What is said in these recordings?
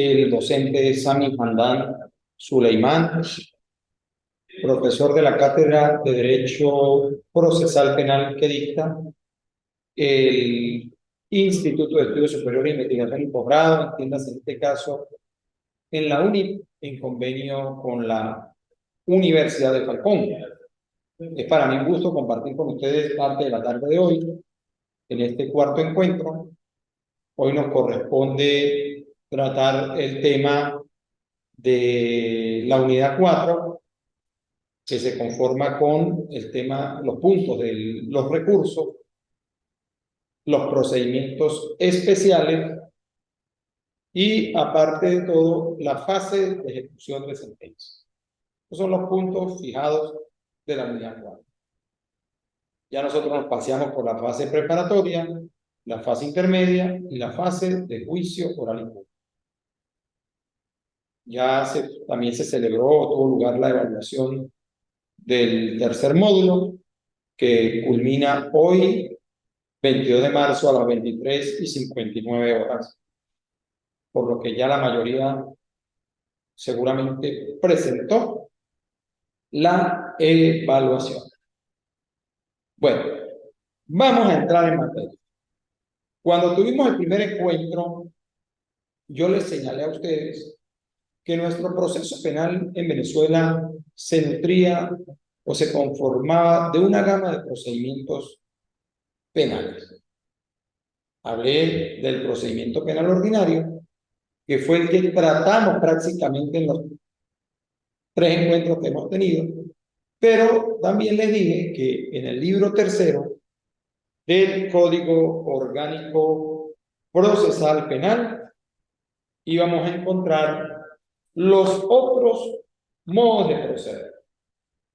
el docente Sami Hamdan Suleimán, profesor de la Cátedra de Derecho Procesal Penal que dicta el Instituto de Estudios Superiores de Investigación y Posgrado, entiéndase en este caso en la UNI, en convenio con la Universidad de Falcón. Es para mí un gusto compartir con ustedes parte de la tarde de hoy, en este cuarto encuentro. Hoy nos corresponde tratar el tema de la unidad 4, que se conforma con el tema, los puntos de los recursos, los procedimientos especiales y, aparte de todo, la fase de ejecución de sentencia. Esos son los puntos fijados de la unidad 4. Ya nosotros nos paseamos por la fase preparatoria, la fase intermedia y la fase de juicio oral y público. También se celebró, tuvo lugar la evaluación del tercer módulo, que culmina hoy, 22 de marzo, a las 23:59, por lo que ya la mayoría seguramente presentó la evaluación. Bueno, vamos a entrar en materia. Cuando tuvimos el primer encuentro, yo les señalé a ustedes que nuestro proceso penal en Venezuela se nutría o se conformaba de una gama de procedimientos penales. Hablé del procedimiento penal ordinario, que fue el que tratamos prácticamente en los 3 encuentros que hemos tenido, pero también les dije que en el libro tercero del Código Orgánico Procesal Penal íbamos a encontrar los otros modos de proceder,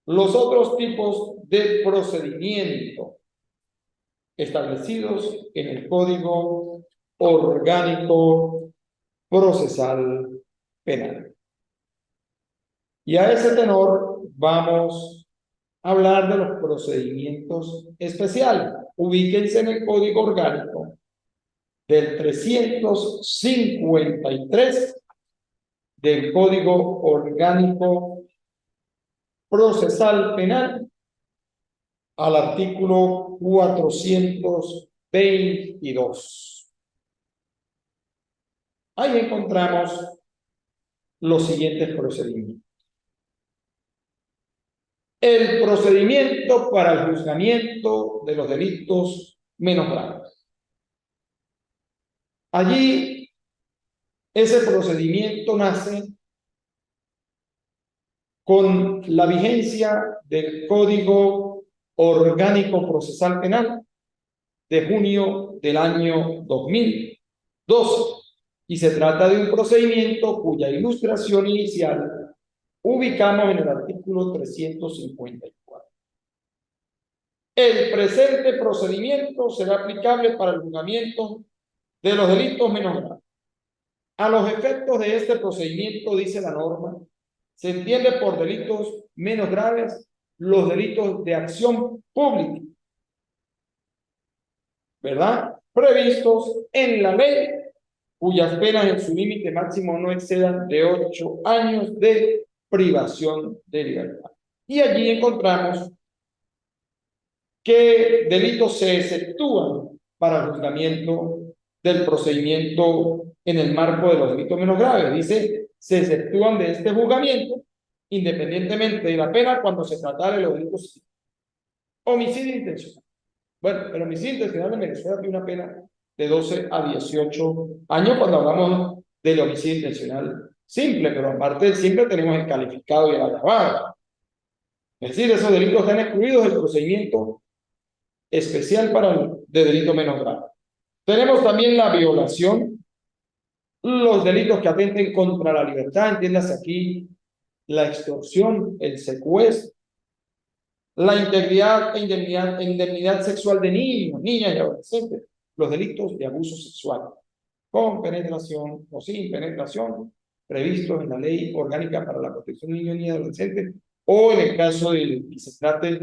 los otros tipos de procedimiento establecidos en el Código Orgánico Procesal Penal. Y a ese tenor vamos a hablar de los procedimientos especiales. Ubíquense en el Código Orgánico del 353 del Código Orgánico Procesal Penal al artículo 422. Ahí encontramos los siguientes procedimientos. El procedimiento para el juzgamiento de los delitos menos graves. Allí, ese procedimiento nace con la vigencia del Código Orgánico Procesal Penal de junio del año 2012, y se trata de un procedimiento cuya ilustración inicial ubicamos en el artículo 354. El presente procedimiento será aplicable para el juzgamiento de los delitos menos graves. A los efectos de este procedimiento, dice la norma, se entiende por delitos menos graves los delitos de acción pública, ¿verdad?, previstos en la ley, cuyas penas en su límite máximo no excedan de 8 años de privación de libertad. Y allí encontramos qué delitos se exceptúan para el juzgamiento del procedimiento en el marco de los delitos menos graves. Dice, se exceptúan de este juzgamiento independientemente de la pena cuando se tratara de los delitos. Homicidio intencional. Bueno, el homicidio intencional en Venezuela tiene una pena de 12 a 18 años cuando hablamos del homicidio intencional simple, pero aparte del simple tenemos el calificado y el agravado. Es decir, esos delitos están excluidos del procedimiento especial de delito menos grave. Tenemos también la violación, los delitos que atenten contra la libertad, entiéndase aquí la extorsión, el secuestro, la integridad e indemnidad sexual de niños, niñas y adolescentes, los delitos de abuso sexual, con penetración o sin penetración, previstos en la Ley Orgánica para la Protección de Niños y Adolescentes, o en el caso de que se trate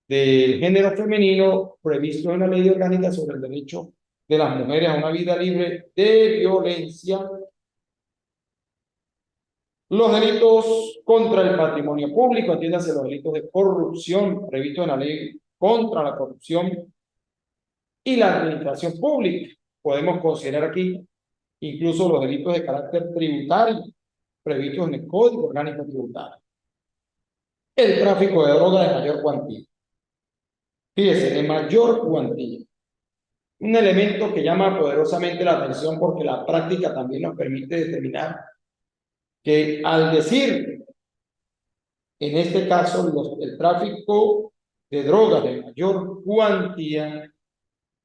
del género femenino, previsto en la Ley Orgánica sobre el derecho de las mujeres a una vida libre de violencia Los delitos contra el patrimonio público, entiéndase los delitos de corrupción previstos en la ley contra la corrupción y la administración pública. Podemos considerar aquí incluso los delitos de carácter tributario previstos en el Código Orgánico Tributario. El tráfico de drogas de mayor cuantía. Fíjese, de mayor cuantía. Un elemento que llama poderosamente la atención porque la práctica también nos permite determinar que al decir, en este caso, el tráfico de drogas de mayor cuantía,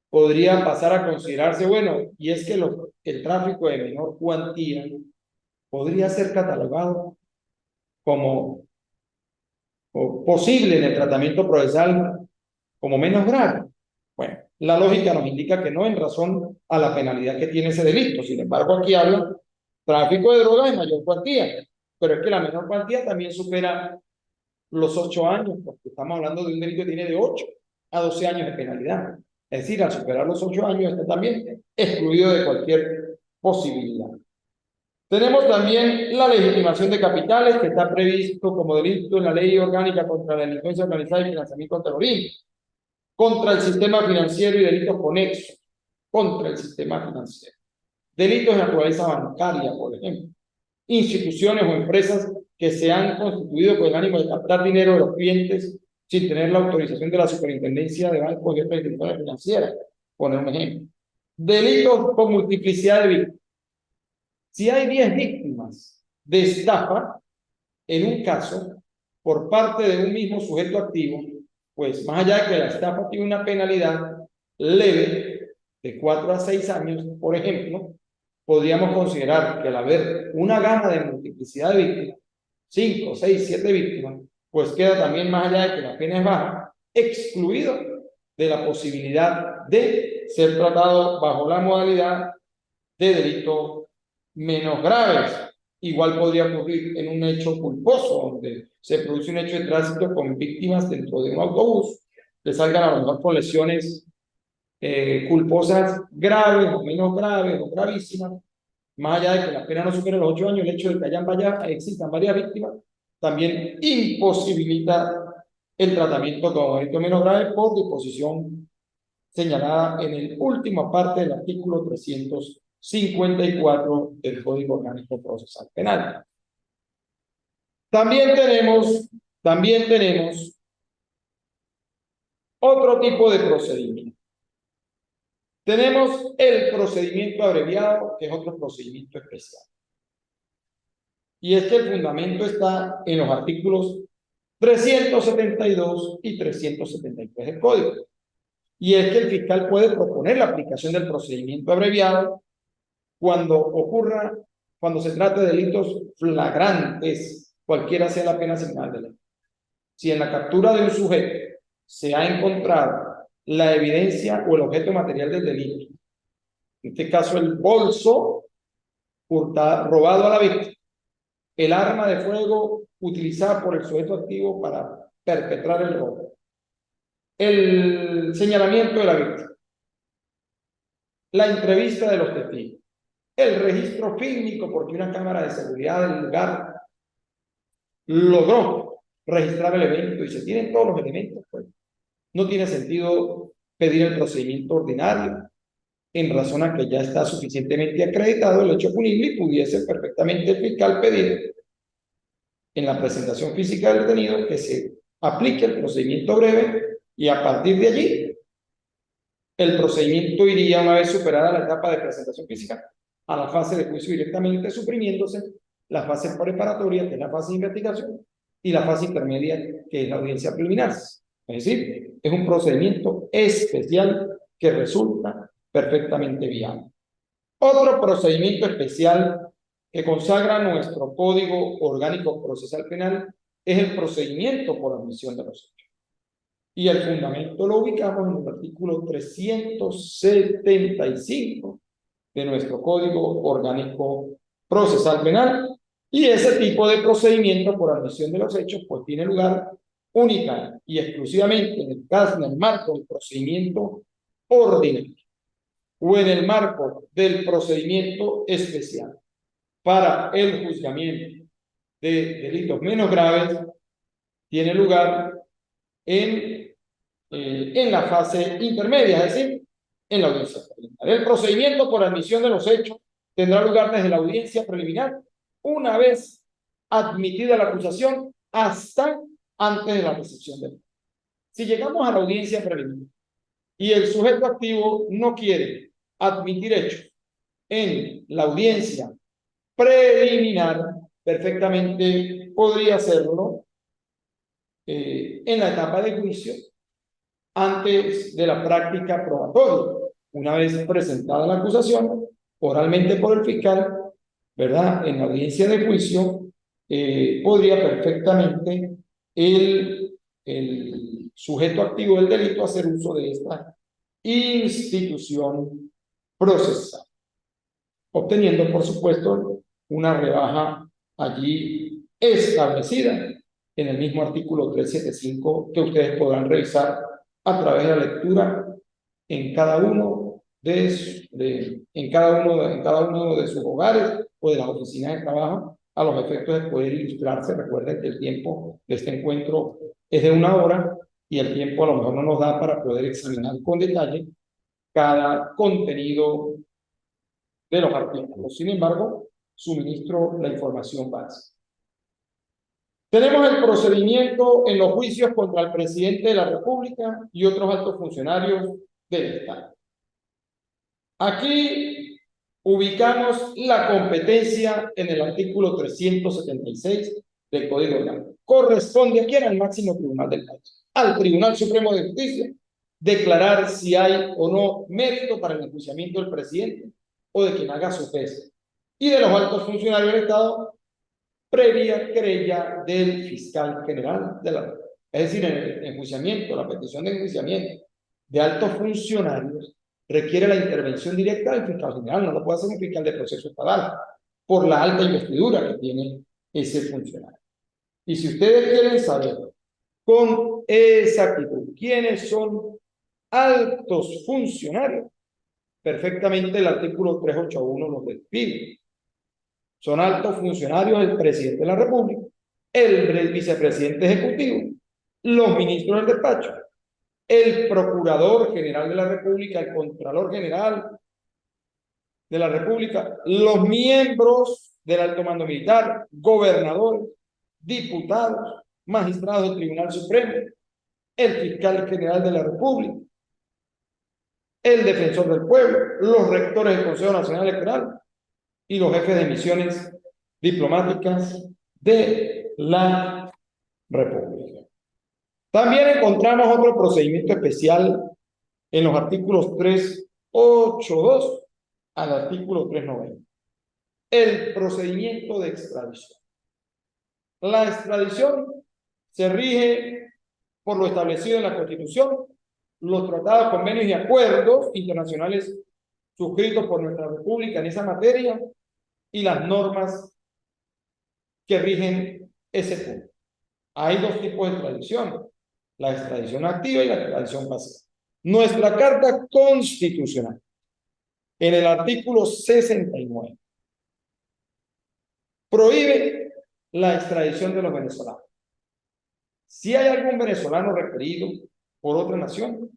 podría pasar a considerarse, bueno, y es que el tráfico de menor cuantía podría ser catalogado como posible en el tratamiento procesal como menos grave. Bueno, la lógica nos indica que no en razón a la penalidad que tiene ese delito. Sin embargo, aquí habla tráfico de drogas en mayor cuantía, pero es que la menor cuantía también supera los 8 años, porque estamos hablando de un delito que tiene de 8 a 12 años de penalidad. Es decir, al superar los 8 años está también excluido de cualquier posibilidad. Tenemos también la legitimación de capitales, que está previsto como delito en la Ley Orgánica contra la Delincuencia Organizada y Financiamiento del Terrorismo, contra el sistema financiero y delitos conexos contra el sistema financiero. Delitos de naturaleza bancaria, por ejemplo. Instituciones o empresas que se han constituido con el ánimo de captar dinero de los clientes sin tener la autorización de la Superintendencia de Bancos y otras instituciones financieras, poner un ejemplo. Delitos con multiplicidad de víctimas. Si hay 10 víctimas de estafa, en un caso, por parte de un mismo sujeto activo, pues más allá de que la estafa tiene una penalidad leve de 4 a 6 años, por ejemplo, podríamos considerar que al haber una gama de multiplicidad de víctimas, 5, 6, 7 víctimas, pues queda también más allá de que la pena es baja, excluido de la posibilidad de ser tratado bajo la modalidad de delito menos graves. Igual podría ocurrir en un hecho culposo, donde se produce un hecho de tránsito con víctimas dentro de un autobús, que salgan a lo mejor con lesiones culposas graves o menos graves o gravísimas, más allá de que la pena no supere los 8 años, el hecho de que existan varias víctimas, también imposibilita el tratamiento como delito menos grave por disposición señalada en el última parte del artículo 354 del Código Orgánico Procesal Penal. También tenemos otro tipo de procedimiento. Tenemos el procedimiento abreviado, que es otro procedimiento especial. Y es que el fundamento está en los artículos 372 y 373 del Código. Y es que el fiscal puede proponer la aplicación del procedimiento abreviado cuando se trate de delitos flagrantes, cualquiera sea la pena asignada de ley. Si en la captura de un sujeto se ha encontrado la evidencia o el objeto material del delito, en este caso el bolso robado a la víctima, el arma de fuego utilizada por el sujeto activo para perpetrar el robo, el señalamiento de la víctima, la entrevista de los testigos, el registro fílmico, porque una cámara de seguridad del lugar logró registrar el evento y se tienen todos los elementos, pues no tiene sentido pedir el procedimiento ordinario en razón a que ya está suficientemente acreditado el hecho punible y pudiese perfectamente el fiscal pedir en la presentación física del detenido que se aplique el procedimiento breve y a partir de allí el procedimiento iría, una vez superada la etapa de presentación física, a la fase de juicio directamente, suprimiéndose la fase preparatoria, que es la fase de investigación, y la fase intermedia, que es la audiencia preliminar. Es decir, es un procedimiento especial que resulta perfectamente viable. Otro procedimiento especial que consagra nuestro Código Orgánico Procesal Penal es el procedimiento por admisión de los hechos. Y el fundamento lo ubicamos en el artículo 375 de nuestro Código Orgánico Procesal Penal. Y ese tipo de procedimiento por admisión de los hechos pues tiene lugar única y exclusivamente en el marco del procedimiento ordinario o en el marco del procedimiento especial para el juzgamiento de delitos menos graves tiene lugar en la fase intermedia, es decir, en la audiencia preliminar. El procedimiento por admisión de los hechos tendrá lugar desde la audiencia preliminar, una vez admitida la acusación, hasta antes de la recepción del. Si llegamos a la audiencia preliminar y el sujeto activo no quiere admitir hechos en la audiencia preliminar, perfectamente podría hacerlo en la etapa de juicio antes de la práctica probatoria. Una vez presentada la acusación oralmente por el fiscal, ¿verdad? En la audiencia de juicio, podría perfectamente el sujeto activo del delito hacer uso de esta institución procesal, obteniendo, por supuesto, una rebaja allí establecida en el mismo artículo 375 que ustedes podrán revisar a través de la lectura en cada uno en cada uno de sus hogares o de las oficinas de trabajo, a los efectos de poder ilustrarse. Recuerden que el tiempo de este encuentro es de 1 hora y el tiempo a lo mejor no nos da para poder examinar con detalle cada contenido de los artículos. Sin embargo, suministro la información básica. Tenemos el procedimiento en los juicios contra el presidente de la República y otros altos funcionarios del Estado. Aquí ubicamos la competencia en el artículo 376 del Código Penal. Corresponde a quién, al máximo tribunal del país, al Tribunal Supremo de Justicia, declarar si hay o no mérito para el enjuiciamiento del presidente o de quien haga su tesis, y de los altos funcionarios del Estado, previa querella del fiscal general de la República. Es decir, en el enjuiciamiento, la petición de enjuiciamiento de altos funcionarios requiere la intervención directa del fiscal general, no lo puede hacer un fiscal de proceso estatal, por la alta investidura que tiene ese funcionario. Y si ustedes quieren saber con exactitud quiénes son altos funcionarios, perfectamente el artículo 381 los describe. Son altos funcionarios el presidente de la República, el vicepresidente ejecutivo, los ministros del despacho, el procurador general de la República, el contralor general de la República, los miembros del alto mando militar, gobernadores, diputados, magistrados del Tribunal Supremo, el fiscal general de la República, el defensor del pueblo, los rectores del Consejo Nacional Electoral y los jefes de misiones diplomáticas de la República. También encontramos otro procedimiento especial en los artículos 382 al artículo 390. El procedimiento de extradición. La extradición se rige por lo establecido en la Constitución, los tratados, convenios y acuerdos internacionales suscritos por nuestra República en esa materia y las normas que rigen ese punto. Hay dos tipos de extradición: la extradición activa y la extradición pasiva. Nuestra Carta Constitucional, en el artículo 69, prohíbe la extradición de los venezolanos. Si hay algún venezolano requerido por otra nación,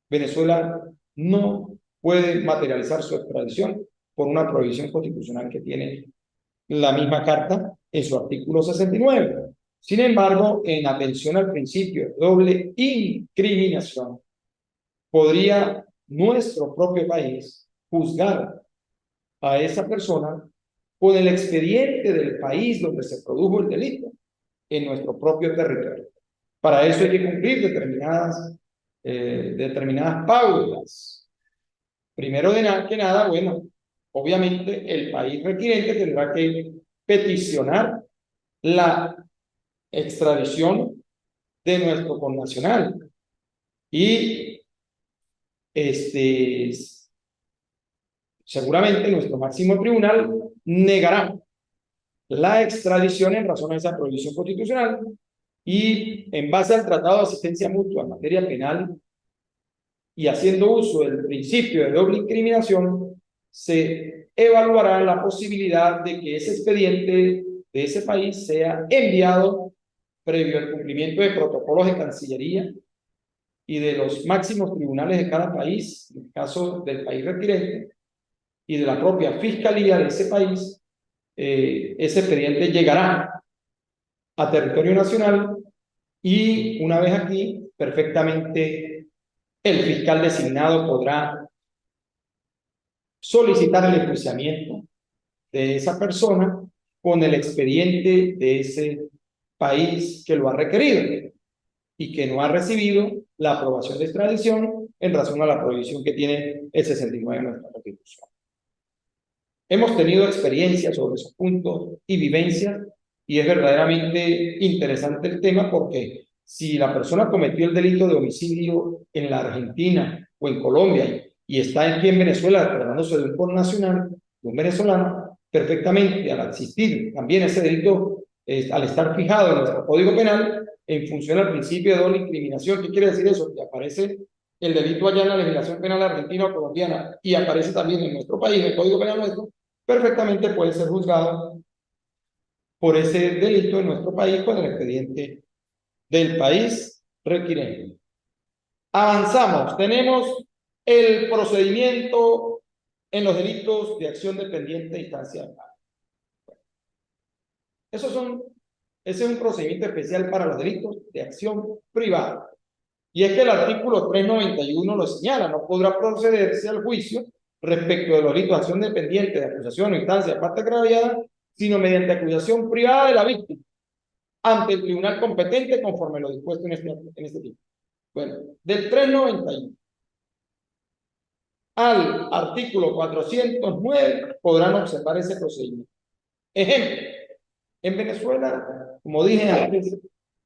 Venezuela no puede materializar su extradición por una prohibición constitucional que tiene la misma Carta en su artículo 69. Sin embargo, en atención al principio de doble incriminación, podría nuestro propio país juzgar a esa persona con el expediente del país donde se produjo el delito en nuestro propio territorio. Para eso hay que cumplir determinadas pautas. Primero que nada, bueno, obviamente el país requirente tendrá que peticionar la extradición de nuestro connacional y seguramente nuestro máximo tribunal negará la extradición en razón a esa prohibición constitucional y en base al Tratado de Asistencia Mutua en materia penal y haciendo uso del principio de doble incriminación, se evaluará la posibilidad de que ese expediente de ese país sea enviado previo al cumplimiento de protocolos de Cancillería y de los máximos tribunales de cada país, en el caso del país requirente, y de la propia fiscalía de ese país, ese expediente llegará a territorio nacional y una vez aquí, perfectamente, el fiscal designado podrá solicitar el enjuiciamiento de esa persona con el expediente de ese país que lo ha requerido y que no ha recibido la aprobación de extradición en razón a la prohibición que tiene el 69 de nuestra Constitución. Hemos tenido experiencias sobre esos puntos y vivencias y es verdaderamente interesante el tema porque si la persona cometió el delito de homicidio en la Argentina o en Colombia y está aquí en Venezuela tratándose de un connacional, de un venezolano, perfectamente al existir también ese delito, al estar fijado en nuestro Código Penal, en función al principio de doble incriminación. ¿Qué quiere decir eso? Que aparece el delito allá en la legislación penal argentina o colombiana y aparece también en nuestro país, en el Código Penal nuestro, perfectamente puede ser juzgado por ese delito en nuestro país con el expediente del país requirente. Avanzamos. Tenemos el procedimiento en los delitos de acción dependiente de instancia de pago. Ese es un procedimiento especial para los delitos de acción privada. Y es que el artículo 391 lo señala, no podrá procederse al juicio respecto de los delitos de acción dependiente de acusación o instancia de parte agraviada, sino mediante acusación privada de la víctima ante el tribunal competente conforme lo dispuesto en este tipo. Bueno, del 391 al artículo 409 podrán observar ese procedimiento. Ejemplo, en Venezuela, como dije antes,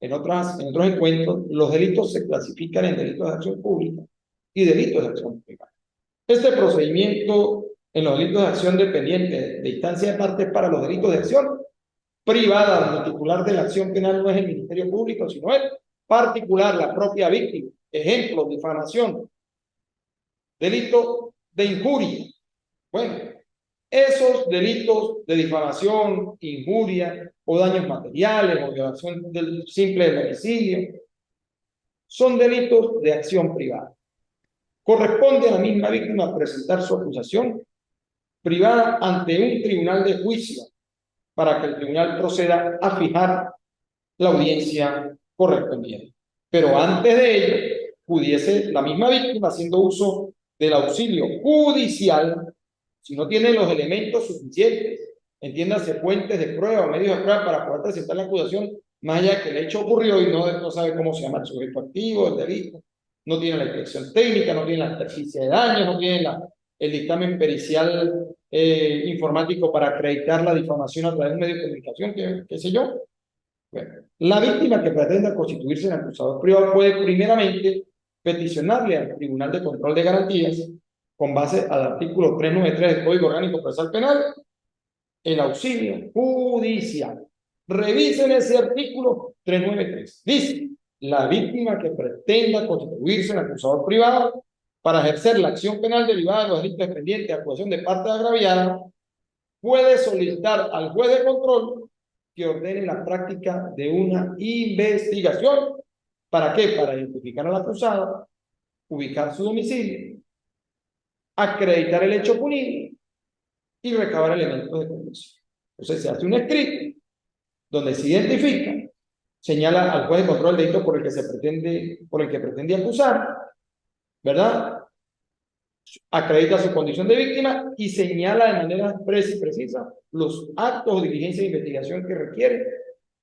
en otros encuentros, los delitos se clasifican en delitos de acción pública y delitos de acción privada. Este procedimiento en los delitos de acción dependiente de instancia de parte para los delitos de acción privada, donde el titular de la acción penal no es el Ministerio Público, sino el particular, la propia víctima. Ejemplo, difamación, delito de injuria. Bueno, esos delitos de difamación, injuria o daños materiales o violación del simple homicidio son delitos de acción privada. Corresponde a la misma víctima presentar su acusación privada ante un tribunal de juicio para que el tribunal proceda a fijar la audiencia correspondiente. Pero antes de ello, pudiese la misma víctima, haciendo uso del auxilio judicial, si no tiene los elementos suficientes, entiéndase fuentes de prueba, medios de prueba para poder presentar la acusación, más allá de que el hecho ocurrió y no sabe cómo se llama el sujeto activo, el delito, no tiene la inspección técnica, no tiene la experticia de daños, no tiene el dictamen pericial informático para acreditar la difamación a través de un medio de comunicación, qué sé yo. Bueno, la víctima que pretenda constituirse en acusador privado puede primeramente peticionarle al Tribunal de Control de Garantías, con base al artículo 393 del Código Orgánico Procesal Penal, el auxilio judicial. Revisen ese artículo 393. Dice, la víctima que pretenda constituirse en acusador privado para ejercer la acción penal derivada de los delitos pendientes de acusación de parte agraviada puede solicitar al juez de control que ordene la práctica de una investigación. ¿Para qué? Para identificar al acusado, ubicar su domicilio, acreditar el hecho punible y recabar elementos de convicción. Entonces se hace un escrito donde se identifica, señala al juez de control del delito por el que pretende acusar, ¿verdad? Acredita su condición de víctima y señala de manera expresa y precisa los actos o diligencias de investigación que requiere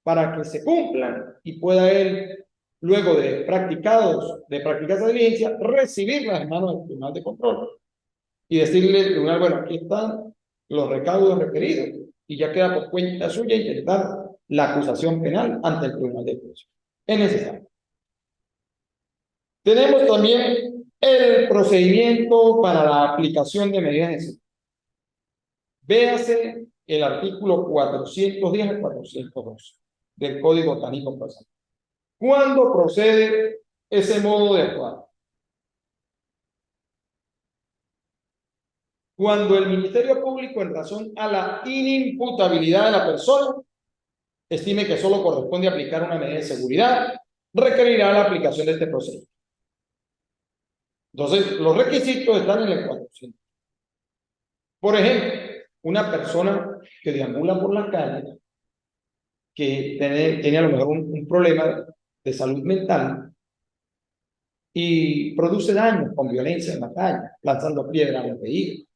para que se cumplan y pueda él, luego de practicar esa diligencia, recibirlas en manos del Tribunal de Control y decirle al tribunal, bueno, aquí están los recaudos requeridos y ya queda por cuenta suya intentar la acusación penal ante el Tribunal de Juicio. Es necesario. Tenemos también el procedimiento para la aplicación de medidas de seguridad. Véase el artículo 410 al 412 del Código Tánico Procesal. ¿Cuándo procede ese modo de actuar? Cuando el Ministerio Público, en razón a la inimputabilidad de la persona, estime que solo corresponde aplicar una medida de seguridad, requerirá la aplicación de este procedimiento. Entonces, los requisitos están en el 400. Por ejemplo, una persona que deambula por la calle, que tiene a lo mejor un problema de salud mental y produce daño con violencia en la calle, lanzando piedras a los vehículos.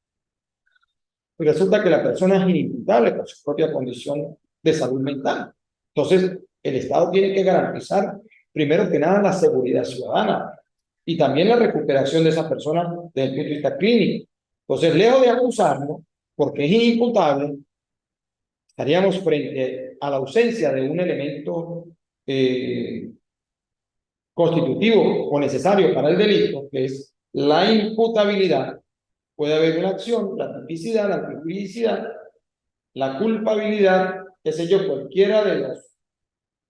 Y resulta que la persona es inimputable por su propia condición de salud mental. Entonces, el Estado tiene que garantizar, primero que nada, la seguridad ciudadana y también la recuperación de esa persona desde el punto de vista clínico. Entonces, lejos de acusarlo, porque es inimputable, estaríamos frente a la ausencia de un elemento constitutivo o necesario para el delito, que es la imputabilidad. Puede haber una acción, la tipicidad, la antijuridicidad, la culpabilidad, qué sé yo, cualquiera de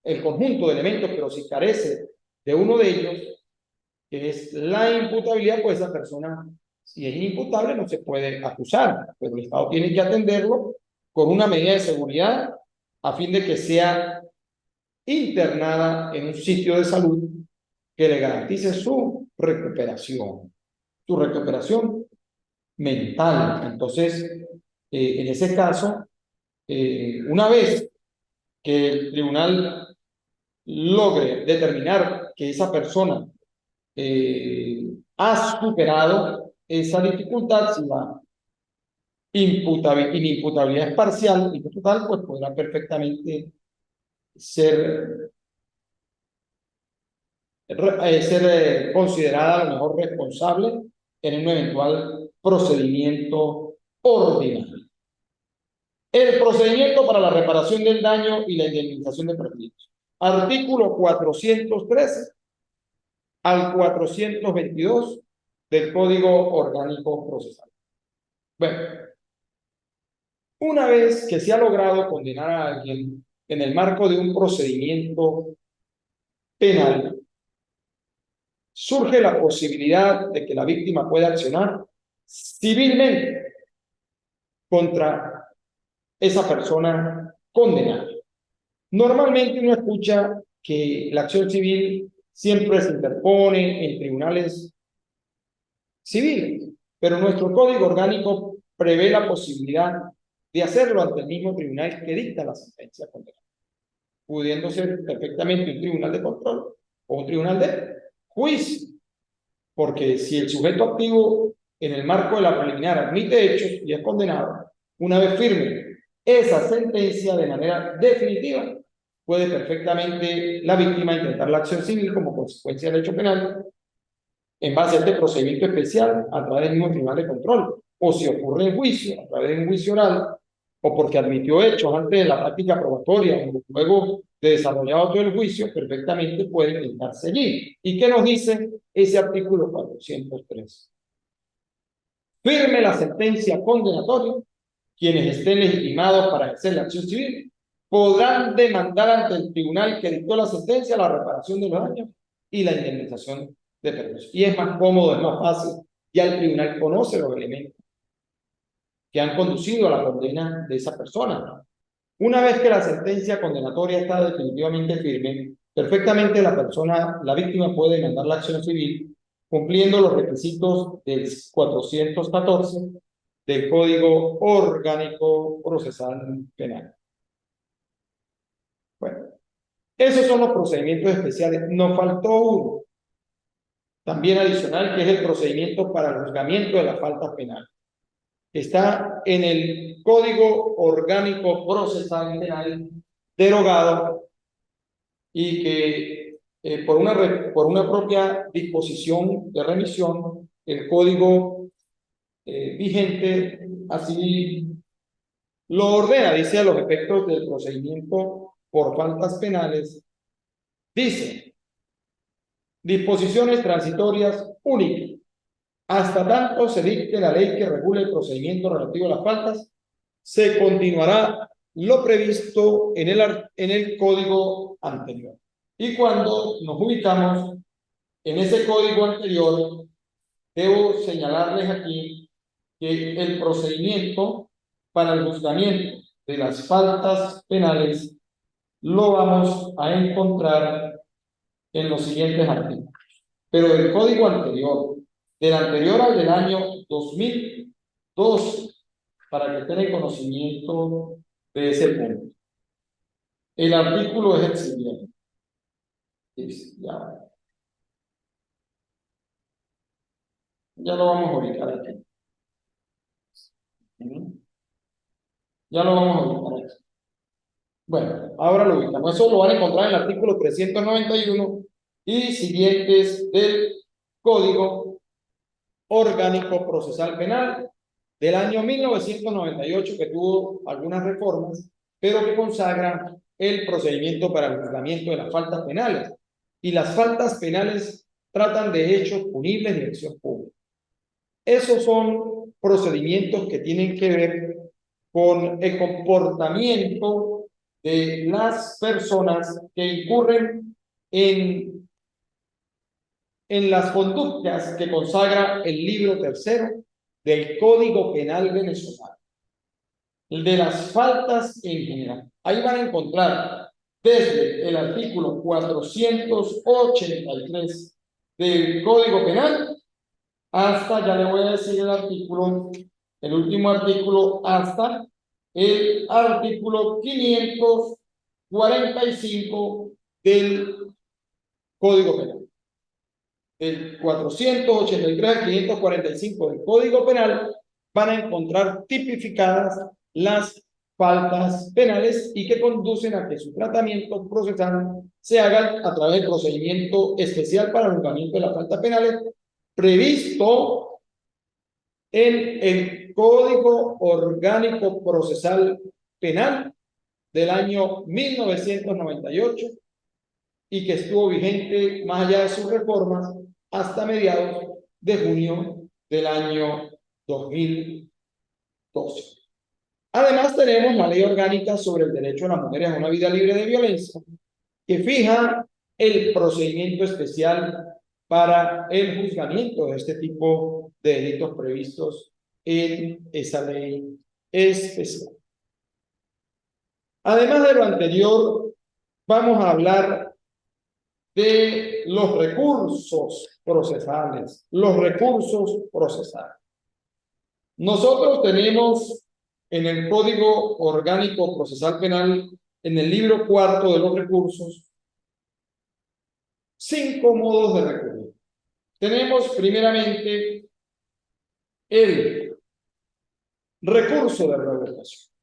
el conjunto de elementos, pero si carece de uno de ellos, que es la imputabilidad, pues esa persona, si es inimputable, no se puede acusar, pero el Estado tiene que atenderlo con una medida de seguridad a fin de que sea internada en un sitio de salud que le garantice su recuperación mental. Entonces, en ese caso, una vez que el tribunal logre determinar que esa persona ha superado esa dificultad, si la inimputabilidad es parcial y no total, pues podrá perfectamente ser considerada a lo mejor responsable en un eventual procedimiento ordinario. El procedimiento para la reparación del daño y la indemnización de perjuicios. Artículo 413 al 422 del Código Orgánico Procesal. Bueno, una vez que se ha logrado condenar a alguien en el marco de un procedimiento penal, surge la posibilidad de que la víctima pueda accionar civilmente contra esa persona condenada. Normalmente uno escucha que la acción civil siempre se interpone en tribunales civiles, pero nuestro Código Orgánico prevé la posibilidad de hacerlo ante el mismo tribunal que dicta la sentencia condenada, pudiendo ser perfectamente un tribunal de control o un tribunal de juicio, porque si el sujeto activo en el marco de la preliminar admite hechos y es condenado, una vez firme esa sentencia de manera definitiva, puede perfectamente la víctima intentar la acción civil como consecuencia del hecho penal en base a este procedimiento especial a través del mismo tribunal de control, o si ocurre en juicio, a través de un juicio oral, o porque admitió hechos antes de la práctica probatoria, o luego de desarrollado todo el juicio, perfectamente puede intentar seguir. ¿Y qué nos dice ese artículo 403? Firme la sentencia condenatoria, quienes estén legitimados para ejercer la acción civil podrán demandar ante el tribunal que dictó la sentencia la reparación de los daños y la indemnización de perjuicios. Y es más cómodo, es más fácil. Ya el tribunal conoce los elementos que han conducido a la condena de esa persona. Una vez que la sentencia condenatoria está definitivamente firme, perfectamente la víctima puede demandar la acción civil cumpliendo los requisitos del 414 del Código Orgánico Procesal Penal. Bueno, esos son los procedimientos especiales. Nos faltó uno, también adicional, que es el procedimiento para el juzgamiento de las faltas penales. Está en el Código Orgánico Procesal Penal derogado y que por una propia disposición de remisión, el código vigente así lo ordena, dice a los efectos del procedimiento por faltas penales, dice, disposiciones transitorias únicas. Hasta tanto se dicte la ley que regule el procedimiento relativo a las faltas, se continuará lo previsto en el código anterior. Y cuando nos ubicamos en ese código anterior, debo señalarles aquí que el procedimiento para el juzgamiento de las faltas penales lo vamos a encontrar en los siguientes artículos. Pero del código anterior, del anterior al del año 2002, para que tengan conocimiento de ese punto. El artículo es el siguiente. Ya lo vamos a ubicar aquí. Ya lo vamos a ubicar aquí. Bueno, ahora lo ubicamos. Eso lo van a encontrar en el artículo 391 y siguientes del Código Orgánico Procesal Penal del año 1998, que tuvo algunas reformas, pero que consagra el procedimiento para el juzgamiento de las faltas penales. Y las faltas penales tratan de hechos punibles de acción pública. Esos son procedimientos que tienen que ver con el comportamiento de las personas que incurren en las conductas que consagra el libro tercero del Código Penal venezolano, de las faltas en general. Ahí van a encontrar desde el artículo 483 del Código Penal hasta, ya le voy a decir el artículo, el último artículo, hasta el artículo 545 del Código Penal. Del 483 al 545 del Código Penal van a encontrar tipificadas las faltas penales y que conducen a que su tratamiento procesal se haga a través del procedimiento especial para el juzgamiento de las faltas penales previsto en el Código Orgánico Procesal Penal del año 1998 y que estuvo vigente más allá de sus reformas hasta mediados de junio del año 2012. Además, tenemos la Ley Orgánica sobre el Derecho de las Mujeres a una Vida Libre de Violencia, que fija el procedimiento especial para el juzgamiento de este tipo de delitos previstos en esa ley especial. Además de lo anterior, vamos a hablar de los recursos procesales. Los recursos procesales. Nosotros tenemos en el Código Orgánico Procesal Penal, en el libro cuarto de los recursos, 5 modos de recurrir. Tenemos primeramente el recurso de revocación.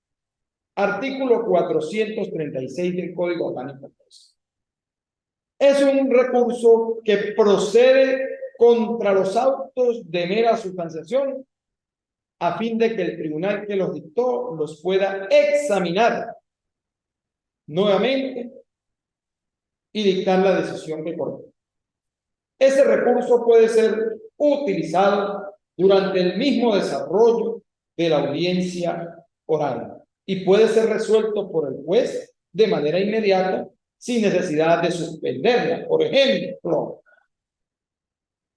Artículo 436 del Código Orgánico Procesal. Es un recurso que procede contra los autos de mera sustanciación a fin de que el tribunal que los dictó los pueda examinar nuevamente y dictar la decisión que corresponde. Ese recurso puede ser utilizado durante el mismo desarrollo de la audiencia oral y puede ser resuelto por el juez de manera inmediata sin necesidad de suspenderla. Por ejemplo,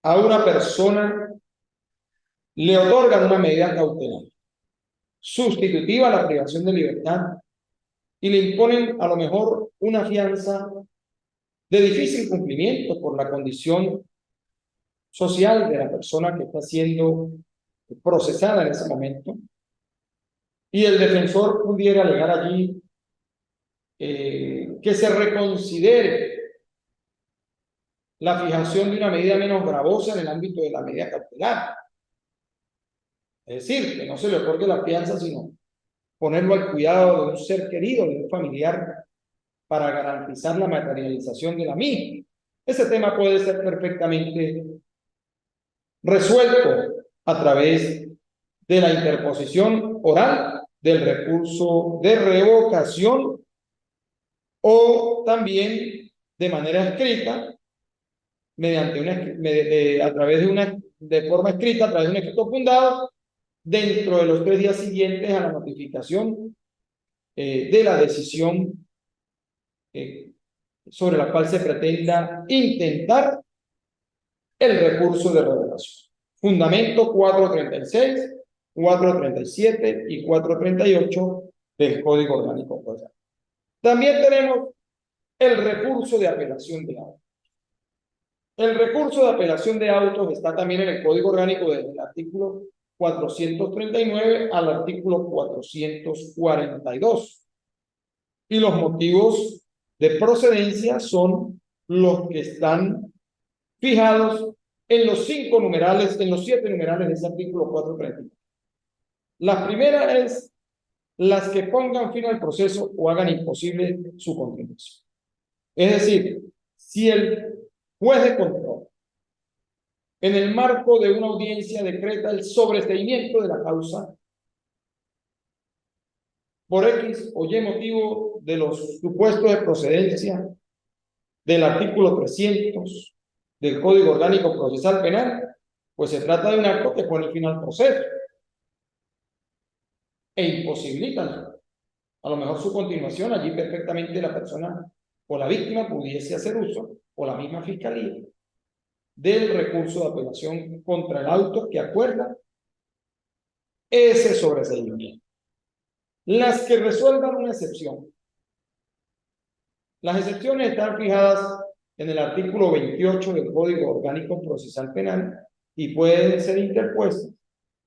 a una persona le otorgan una medida cautelar sustitutiva a la privación de libertad y le imponen a lo mejor una fianza de difícil cumplimiento por la condición social de la persona que está siendo procesada en ese momento, y el defensor pudiera alegar allí que se reconsidere la fijación de una medida menos gravosa en el ámbito de la medida cautelar. Es decir, que no se le otorgue la fianza, sino ponerlo al cuidado de un ser querido, de un familiar, para garantizar la materialización de la misma. Ese tema puede ser perfectamente resuelto a través de la interposición oral del recurso de revocación o también de manera escrita, mediante a través de forma escrita, a través de un escrito fundado, dentro de los 3 días siguientes a la notificación de la decisión sobre la cual se pretenda intentar el recurso de revocación. Fundamento 436, 437 y 438 del Código Orgánico Procesal. También tenemos el recurso de apelación de autos. El recurso de apelación de autos está también en el Código Orgánico desde el artículo 439 al artículo 442. Y los motivos de procedencia son los que están fijados en los 5 numerales, en los 7 numerales de ese artículo 439. La primera es las que pongan fin al proceso o hagan imposible su continuación. Es decir, si el juez de control, en el marco de una audiencia, decreta el sobreseimiento de la causa por X o Y motivo de los supuestos de procedencia del artículo 300 del Código Orgánico Procesal Penal, pues se trata de un acto que pone fin al proceso e imposibilita a lo mejor su continuación. Allí perfectamente la persona o la víctima pudiese hacer uso, o la misma fiscalía, del recurso de apelación contra el auto que acuerda ese sobreseimiento. Las que resuelvan una excepción. Las excepciones están fijadas en el artículo 28 del Código Orgánico Procesal Penal y pueden ser interpuestas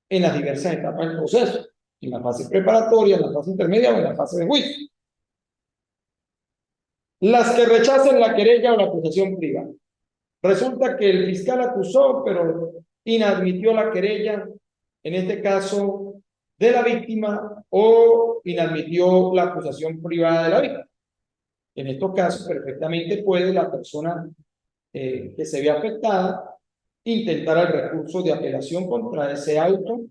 en las diversas etapas del proceso, en la fase preparatoria, en la fase intermedia o en la fase de juicio. Las que rechacen la querella o la acusación privada. Resulta que el fiscal acusó, pero inadmitió la querella, en este caso de la víctima, o inadmitió la acusación privada de la víctima. En estos casos, perfectamente puede la persona que se ve afectada intentar el recurso de apelación contra ese auto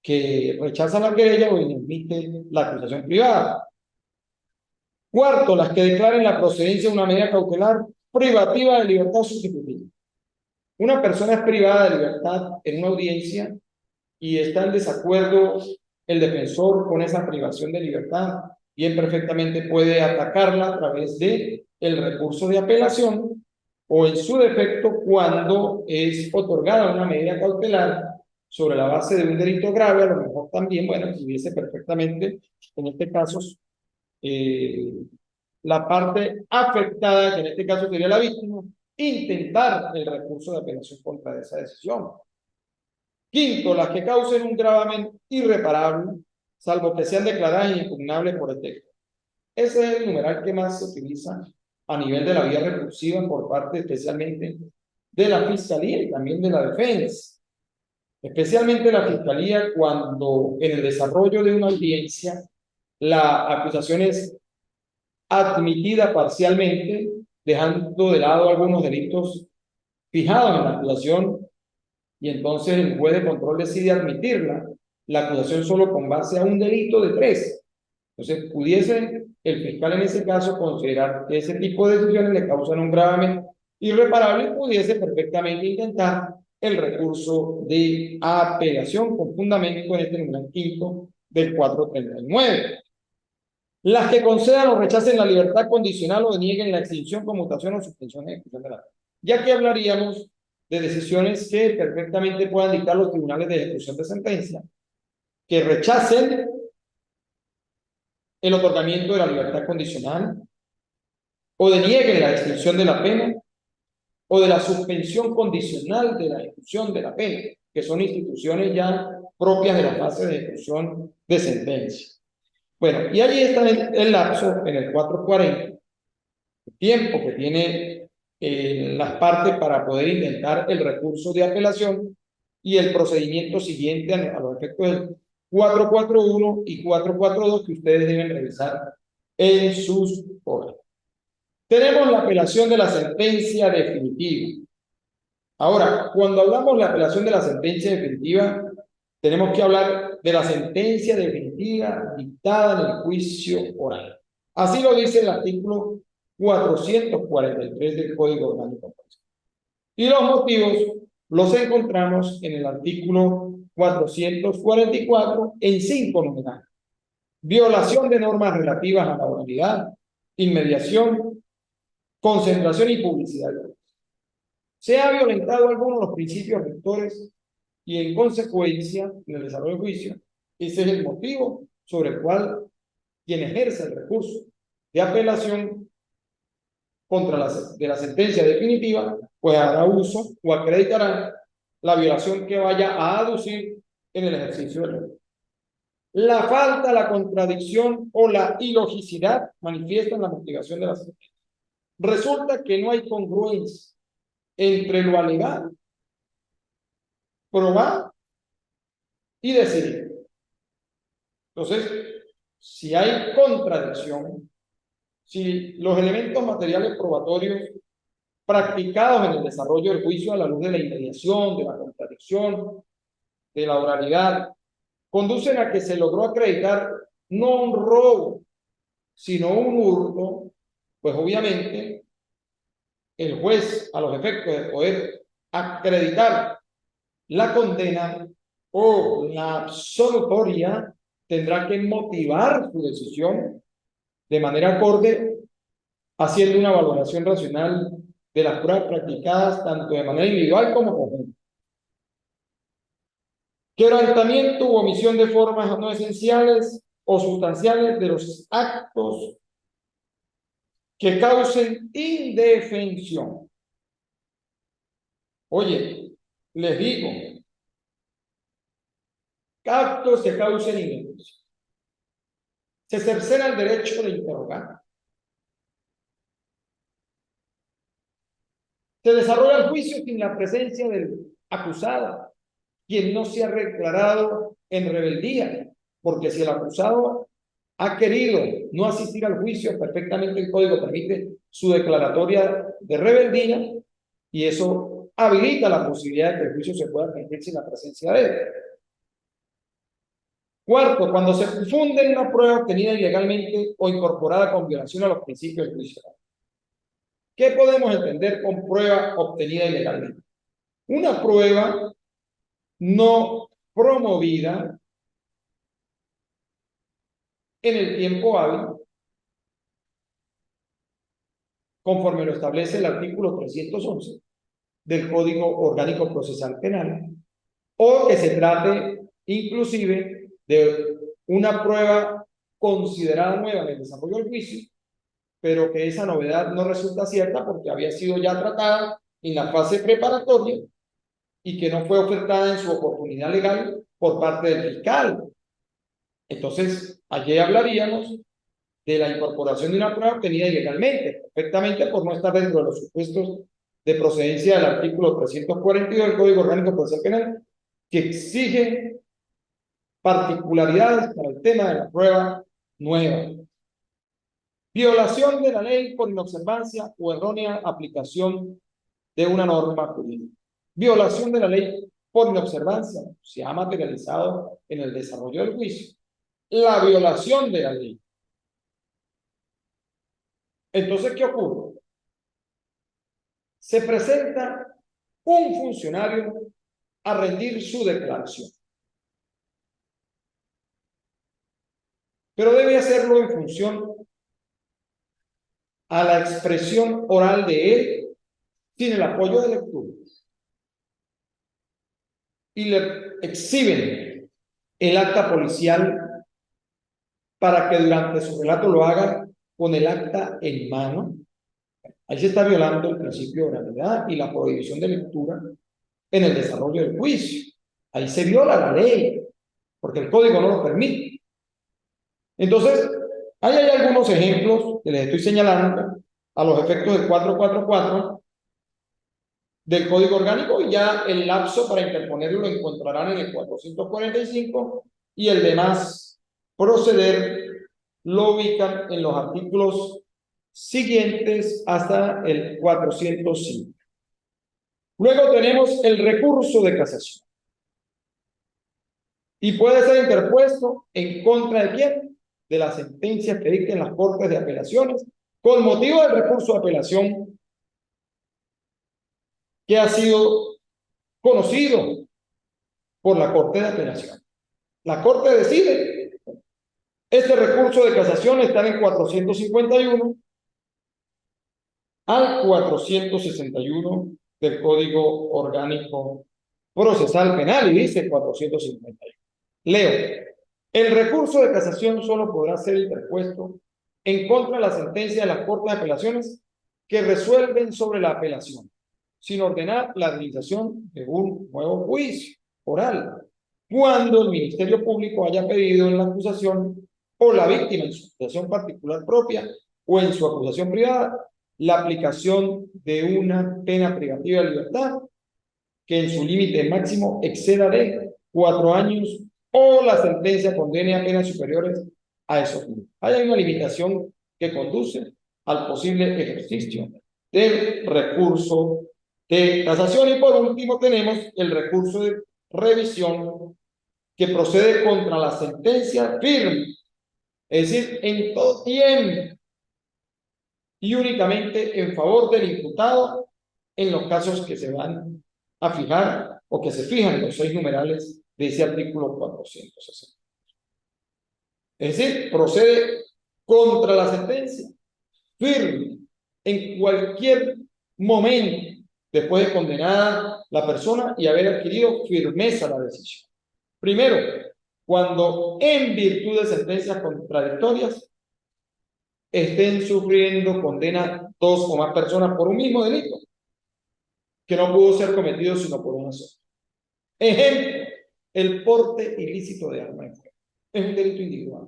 que rechaza la querella o inadmite la acusación privada. Cuarto, las que declaren la procedencia de una medida cautelar privativa de libertad sustitutiva. Una persona es privada de libertad en una audiencia y está en desacuerdo el defensor con esa privación de libertad, y él perfectamente puede atacarla a través de el recurso de apelación, o en su defecto cuando es otorgada una medida cautelar sobre la base de un delito grave, a lo mejor también, bueno, pudiese perfectamente, en este caso, la parte afectada, que en este caso sería la víctima, intentar el recurso de apelación contra esa decisión. Quinto, las que causen un gravamen irreparable, salvo que sean declaradas impugnables por el texto. Ese es el numeral que más se utiliza a nivel de la vía recursiva por parte especialmente de la Fiscalía y también de la defensa. Especialmente la Fiscalía cuando en el desarrollo de una audiencia la acusación es admitida parcialmente, dejando de lado algunos delitos fijados en la acusación, y entonces el juez de control decide admitirla, la acusación solo con base a un delito de 3. Entonces, pudiese el fiscal en ese caso considerar que ese tipo de decisiones le causan un gravamen irreparable y pudiese perfectamente intentar el recurso de apelación con fundamento en este numeral quinto del 439. Las que concedan o rechacen la libertad condicional o denieguen la extinción, conmutación o suspensión de ejecución de la pena. Ya que hablaríamos de decisiones que perfectamente puedan dictar los tribunales de ejecución de sentencia, que rechacen el otorgamiento de la libertad condicional, o denieguen la extinción de la pena, o de la suspensión condicional de la ejecución de la pena, que son instituciones ya propias de la fase de ejecución de sentencia. Bueno, y allí está el lapso en el 440, el tiempo que tiene las partes para poder intentar el recurso de apelación y el procedimiento siguiente a los efectos del 441 y 442 que ustedes deben revisar en sus horas. Tenemos la apelación de la sentencia definitiva. Ahora, cuando hablamos de la apelación de la sentencia definitiva, tenemos que hablar de la sentencia definitiva dictada en el juicio oral. Así lo dice el artículo 443 del Código Orgánico. Y los motivos los encontramos en el artículo 444 en 5 numerales. Violación de normas relativas a la oralidad, inmediación, concentración y publicidad. Se ha violentado alguno de los principios rectores y en consecuencia, en el desarrollo del juicio, ese es el motivo sobre el cual quien ejerce el recurso de apelación contra de la sentencia definitiva, pues hará uso o acreditará la violación que vaya a aducir en el ejercicio del derecho. La falta, la contradicción o la ilogicidad manifiestan la motivación de la sentencia. Resulta que no hay congruencia entre lo alegado, probado y decidido. Entonces, si hay contradicción, si los elementos materiales probatorios practicados en el desarrollo del juicio a la luz de la inmediación, de la contradicción, de la oralidad, conducen a que se logró acreditar no un robo, sino un hurto, pues obviamente el juez, a los efectos de poder acreditar la condena o la absolutoria, tendrá que motivar su decisión de manera acorde, haciendo una valoración racional de las pruebas practicadas tanto de manera individual como conjunta. Quebrantamiento u omisión de formas no esenciales o sustanciales de los actos que causen indefensión. Oye, les digo, actos que causen indefensión. Se cercena el derecho de interrogar. Se desarrolla el juicio sin la presencia del acusado, quien no se ha declarado en rebeldía, porque si el acusado ha querido no asistir al juicio, perfectamente el Código permite su declaratoria de rebeldía y eso habilita la posibilidad de que el juicio se pueda cumplir sin la presencia de él. Cuarto, cuando se funde una prueba obtenida ilegalmente o incorporada con violación a los principios del juicio. ¿Qué podemos entender con prueba obtenida ilegalmente? Una prueba no promovida en el tiempo hábil, conforme lo establece el artículo 311 del Código Orgánico Procesal Penal, o que se trate inclusive de una prueba considerada nueva en el desarrollo del juicio, pero que esa novedad no resulta cierta porque había sido ya tratada en la fase preparatoria y que no fue ofertada en su oportunidad legal por parte del fiscal. Entonces, allí hablaríamos de la incorporación de una prueba obtenida ilegalmente, perfectamente por no estar dentro de los supuestos de procedencia del artículo 342 del Código Orgánico Procesal Penal, que exige particularidades para el tema de la prueba nueva. Violación de la ley por inobservancia o errónea aplicación de una norma jurídica. Violación de la ley por inobservancia se ha materializado en el desarrollo del juicio. La violación de la ley. Entonces, ¿qué ocurre? Se presenta un funcionario a rendir su declaración, pero debe hacerlo en función a la expresión oral de él, sin el apoyo de lectura, y le exhiben el acta policial para que durante su relato lo haga con el acta en mano. Ahí se está violando el principio de oralidad y la prohibición de lectura en el desarrollo del juicio. Ahí se viola la ley, porque el código no lo permite. Entonces, ahí hay algunos ejemplos que les estoy señalando a los efectos del 444 del Código Orgánico, y ya el lapso para interponerlo lo encontrarán en el 445 y el demás proceder lo ubican en los artículos siguientes hasta el 405. Luego tenemos el recurso de casación. Y puede ser interpuesto en contra de quién? De las sentencias que dicten las Cortes de Apelaciones, con motivo del recurso de apelación que ha sido conocido por la Corte de Apelación. La Corte decide. Este recurso de casación está en el 451 al 461 del Código Orgánico Procesal Penal, y dice 451. Leo. El recurso de casación solo podrá ser interpuesto en contra de la sentencia de las Cortes de Apelaciones que resuelven sobre la apelación, sin ordenar la realización de un nuevo juicio oral, cuando el Ministerio Público haya pedido en la acusación o la víctima en su acusación particular propia o en su acusación privada la aplicación de una pena privativa de libertad que en su límite máximo exceda de 4 años o la sentencia condene a penas superiores a esos límites. Hay una limitación que conduce al posible ejercicio del recurso de casación. Y por último tenemos el recurso de revisión que procede contra la sentencia firme, es decir, en todo tiempo y únicamente en favor del imputado en los casos que se van a fijar o que se fijan los 6 numerales de ese artículo 460. Es decir, procede contra la sentencia firme en cualquier momento después de condenada la persona y haber adquirido firmeza la decisión. Primero, cuando en virtud de sentencias contradictorias estén sufriendo condena 2 o más personas por un mismo delito que no pudo ser cometido sino por una sola. Ejemplo, el porte ilícito de arma de fuego. Es un delito individual.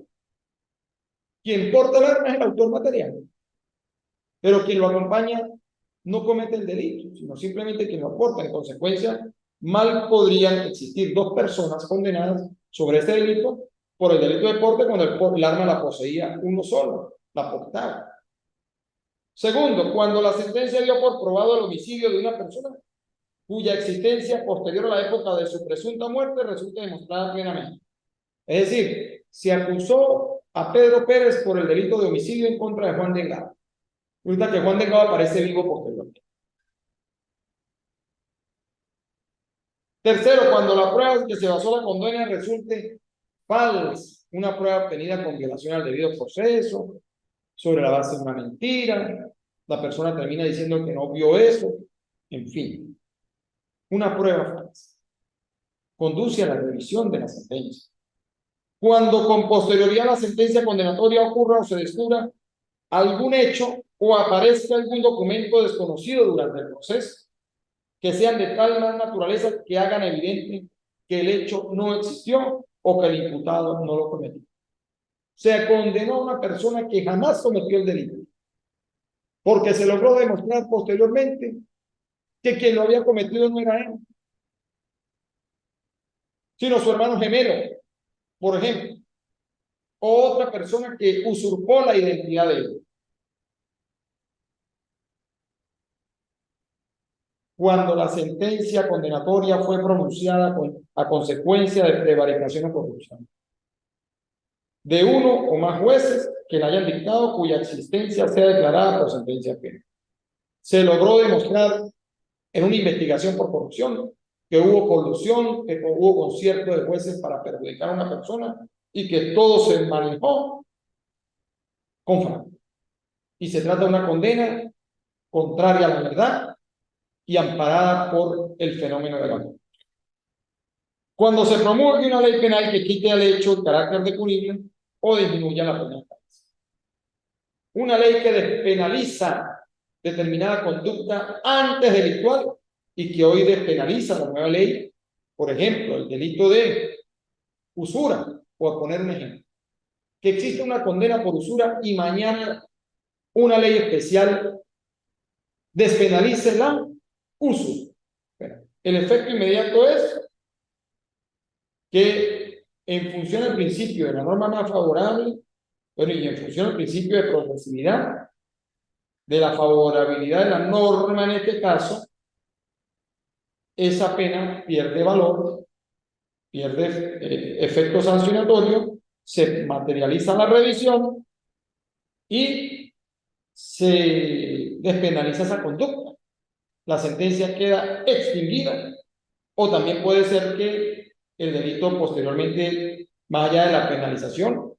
Quien porta el arma es el autor material, pero quien lo acompaña no comete el delito, sino simplemente quien lo aporta. En consecuencia, mal podrían existir 2 personas condenadas sobre este delito por el delito de porte cuando el arma la poseía uno solo, la portaba. Segundo, cuando la sentencia dio por probado el homicidio de una persona cuya existencia posterior a la época de su presunta muerte resulta demostrada plenamente. Es decir, se acusó a Pedro Pérez por el delito de homicidio en contra de Juan Delgado. Resulta que Juan Delgado aparece vivo posteriormente. Tercero, cuando la prueba en que se basó la condena resulte falsa, una prueba obtenida con violación al debido proceso, sobre la base de una mentira, la persona termina diciendo que no vio eso, en fin, una prueba falsa conduce a la revisión de la sentencia. Cuando con posterioridad a la sentencia condenatoria ocurra o se descubra algún hecho o aparezca algún documento desconocido durante el proceso, que sean de tal naturaleza que hagan evidente que el hecho no existió o que el imputado no lo cometió. Se condenó a una persona que jamás cometió el delito, porque se logró demostrar posteriormente que quien lo había cometido no era él, sino su hermano gemelo, por ejemplo, o otra persona que usurpó la identidad de él. Cuando la sentencia condenatoria fue pronunciada a consecuencia de prevaricación o corrupción de uno o más jueces que la hayan dictado, cuya existencia sea declarada por sentencia penal. Se logró demostrar en una investigación por corrupción que hubo colusión, que hubo concierto de jueces para perjudicar a una persona y que todo se manejó con fraude. Y se trata de una condena contraria a la verdad y amparada por el fenómeno de la corrupción. Cuando se promulgue una ley penal que quite al hecho el carácter de punible o disminuya la pena. Una ley que despenaliza determinada conducta antes delictual y que hoy despenaliza la nueva ley, por ejemplo, el delito de usura, por poner un ejemplo. Que existe una condena por usura y mañana una ley especial despenalice la usura. El efecto inmediato es que en función del principio de la norma más favorable, bueno, y en función del principio de progresividad, de la favorabilidad de la norma en este caso, esa pena pierde valor, pierde efecto sancionatorio, se materializa la revisión y se despenaliza esa conducta. La sentencia queda extinguida, o también puede ser que el delito posteriormente, más allá de la penalización,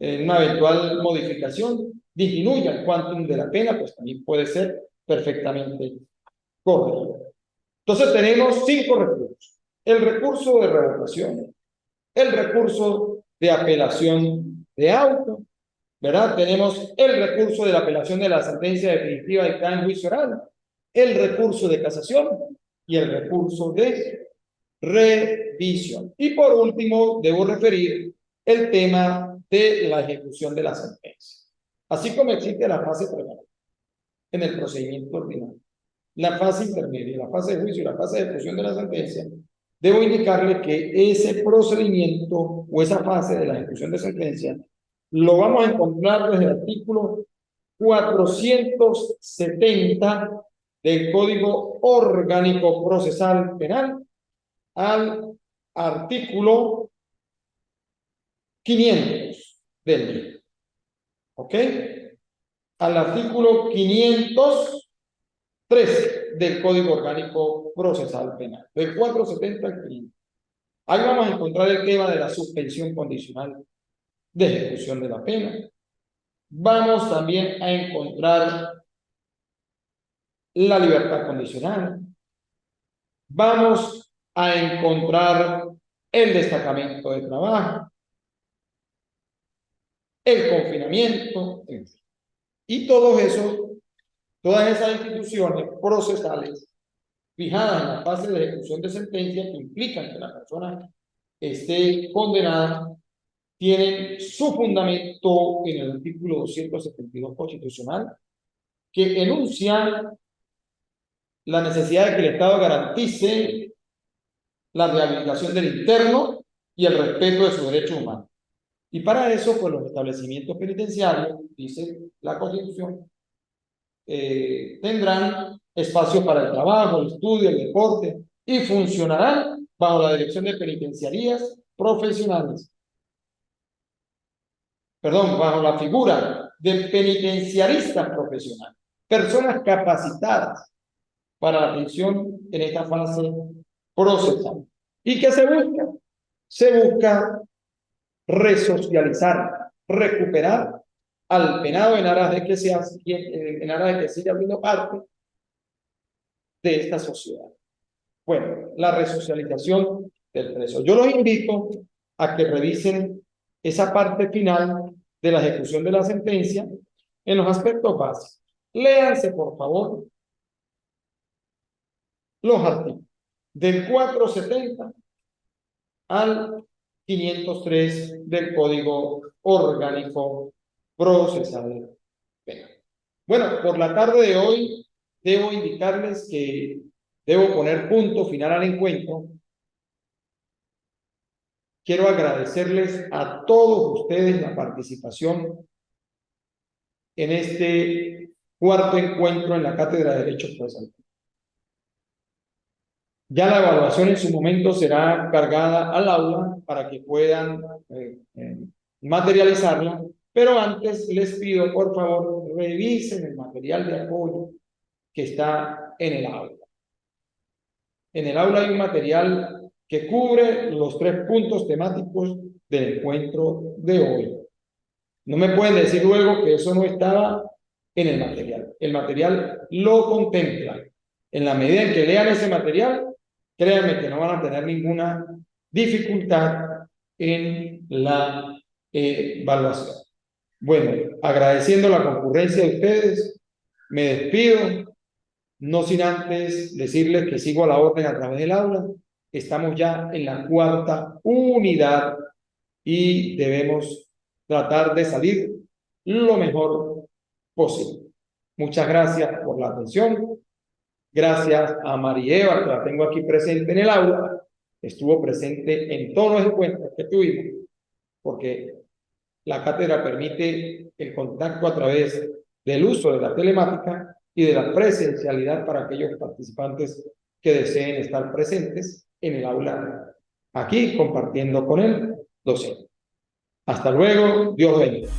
en una eventual modificación, disminuya el quantum de la pena, pues también puede ser perfectamente correcto. Entonces tenemos 5 recursos: el recurso de revocación, el recurso de apelación de auto, ¿verdad? Tenemos el recurso de la apelación de la sentencia definitiva dictada en juicio oral, el recurso de casación y el recurso de revisión. Y por último, debo referir el tema de la ejecución de la sentencia. Así como existe la fase preliminar en el procedimiento ordinario, la fase intermedia, la fase de juicio y la fase de ejecución de la sentencia, debo indicarle que ese procedimiento o esa fase de la ejecución de sentencia lo vamos a encontrar desde el artículo 470 del Código Orgánico Procesal Penal al artículo 500 del mismo. ¿Ok? Al artículo 503 del Código Orgánico Procesal Penal, del 470 al 500. Ahí vamos a encontrar el tema de la suspensión condicional de ejecución de la pena. Vamos también a encontrar la libertad condicional. Vamos a encontrar el destacamento de trabajo, el confinamiento, y todas esas instituciones procesales fijadas en la fase de ejecución de sentencia que implican que la persona esté condenada, tienen su fundamento en el artículo 272 constitucional, que enuncia la necesidad de que el Estado garantice la rehabilitación del interno y el respeto de sus derechos humanos. Y para eso, pues los establecimientos penitenciarios, dice la Constitución, tendrán espacio para el trabajo, el estudio, el deporte, y funcionarán bajo la dirección de penitenciarías profesionales. Perdón, bajo la figura de penitenciaristas profesionales, personas capacitadas para la atención en esta fase procesal. ¿Y qué se busca? Se busca resocializar, recuperar al penado en aras de que siga siendo parte de esta sociedad. Bueno, la resocialización del preso. Yo los invito a que revisen esa parte final de la ejecución de la sentencia en los aspectos básicos. Léanse, por favor, los artículos del 470 al 503 del Código Orgánico Procesal Penal. Bueno, por la tarde de hoy debo indicarles que debo poner punto final al encuentro. Quiero agradecerles a todos ustedes la participación en este cuarto encuentro en la Cátedra de Derecho Procesal. Ya la evaluación en su momento será cargada al aula para que puedan materializarla, pero antes les pido, por favor, revisen el material de apoyo que está en el aula. En el aula hay un material que cubre los 3 puntos temáticos del encuentro de hoy. No me pueden decir luego que eso no estaba en el material. El material lo contempla. En la medida en que lean ese material, créanme que no van a tener ninguna dificultad en la evaluación. Bueno, agradeciendo la concurrencia de ustedes, me despido, no sin antes decirles que sigo a la orden a través del aula. Estamos ya en la 4ª unidad y debemos tratar de salir lo mejor posible. Muchas gracias por la atención. Gracias a María Eva, que la tengo aquí presente en el aula. Estuvo presente en todos los encuentros que tuvimos, porque la cátedra permite el contacto a través del uso de la telemática y de la presencialidad para aquellos participantes que deseen estar presentes en el aula, aquí compartiendo con el docente. Hasta luego, Dios bendiga.